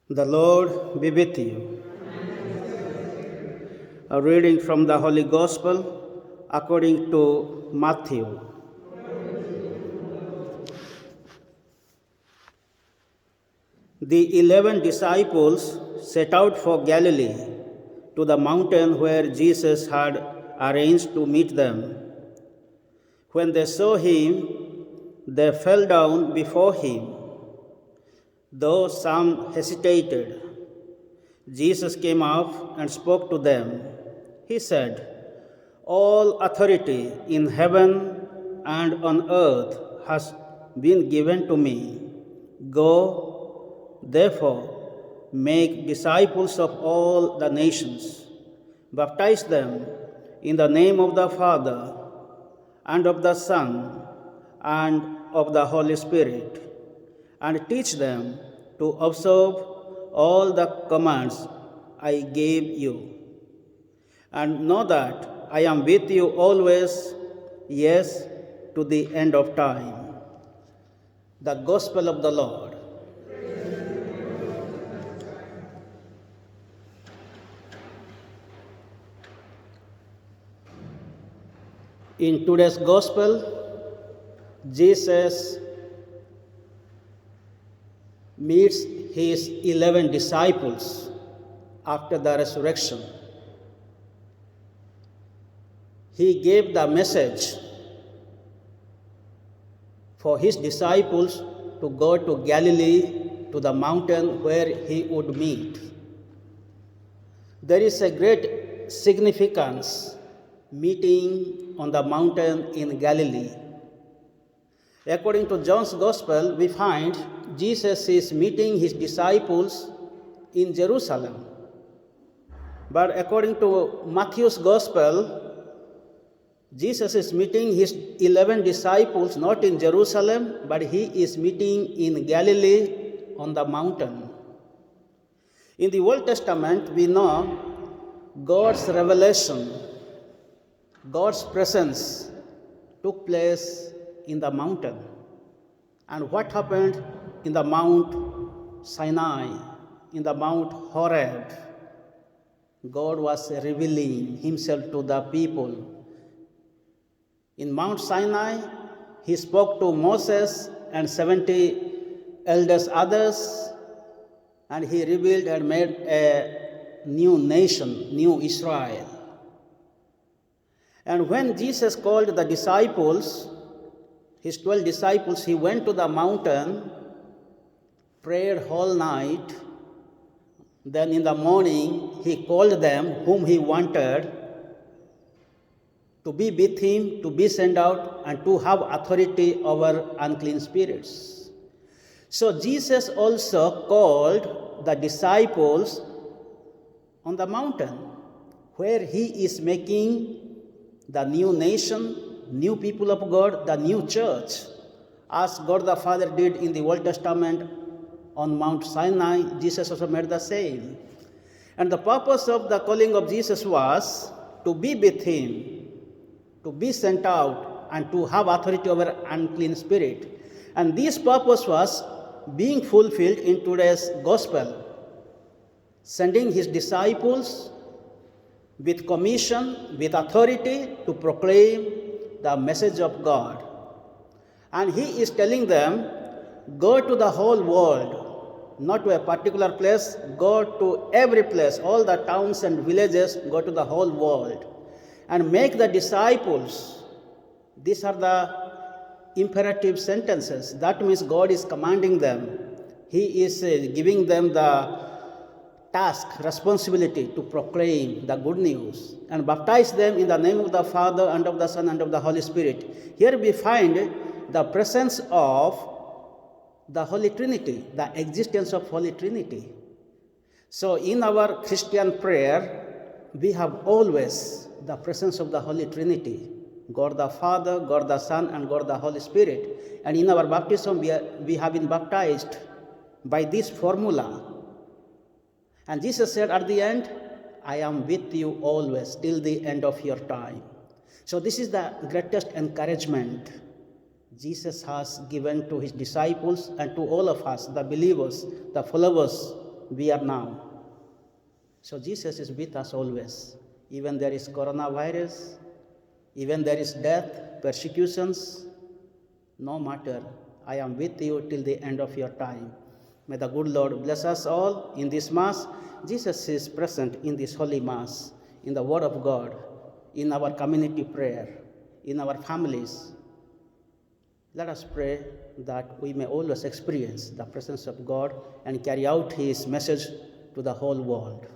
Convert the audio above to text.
The Lord be with you. A reading from the Holy Gospel according to Matthew. The 11 disciples set out for Galilee, to the mountain where Jesus had arranged to meet them. When they saw him, they fell down before him. Though some hesitated, Jesus came up and spoke to them. He said, "All authority in heaven and on earth has been given to me. Go, therefore, make disciples of all the nations. Baptize them in the name of the Father, and of the Son, and of the Holy Spirit, and teach them to observe all the commands I gave you. And know that I am with you always, yes, to the end of time." The Gospel of the Lord. In today's Gospel, Jesus meets his 11 disciples after the resurrection. He gave the message for his disciples to go to Galilee, to the mountain where he would meet. There is a great significance meeting on the mountain in Galilee. According to John's Gospel, we find Jesus is meeting his disciples in Jerusalem. But according to Matthew's Gospel, Jesus is meeting his 11 disciples not in Jerusalem, but he is meeting in Galilee on the mountain. In the Old Testament, we know God's revelation, God's presence took place in the mountain. And what happened in the Mount Sinai, in the Mount Horeb? God was revealing himself to the people. In Mount Sinai, he spoke to Moses and 70 elders others, and he revealed and made a new nation, new Israel. And when Jesus called the disciples, his 12 disciples, he went to the mountain, prayed whole night. Then in the morning, he called them whom he wanted to be with him, to be sent out, and to have authority over unclean spirits. So Jesus also called the disciples on the mountain, where he is making the new nation, new people of God, the new church, as God the Father did in the Old Testament on Mount Sinai. Jesus also made the same. And the purpose of the calling of Jesus was to be with him, to be sent out, and to have authority over unclean spirit. And this purpose was being fulfilled in today's gospel, sending his disciples with commission, with authority to proclaim the message of God. And he is telling them, go to the whole world, not to a particular place, go to every place, all the towns and villages, go to the whole world, and make the disciples. These are the imperative sentences. That means God is commanding them. He is giving them the task, responsibility to proclaim the good news, and baptize them in the name of the Father, and of the Son, and of the Holy Spirit. Here we find the presence of the Holy Trinity, the existence of Holy Trinity. So in our Christian prayer, we have always the presence of the Holy Trinity, God the Father, God the Son, and God the Holy Spirit. And in our baptism, we have been baptized by this formula. And Jesus said at the end, I am with you always till the end of your time. So this is the greatest encouragement Jesus has given to his disciples and to all of us, the believers, the followers we are now. So Jesus is with us always. Even there is coronavirus, even there is death, persecutions, no matter, I am with you till the end of your time. May the good Lord bless us all in this Mass. Jesus is present in this Holy Mass, in the Word of God, in our community prayer, in our families. Let us pray that we may always experience the presence of God and carry out His message to the whole world.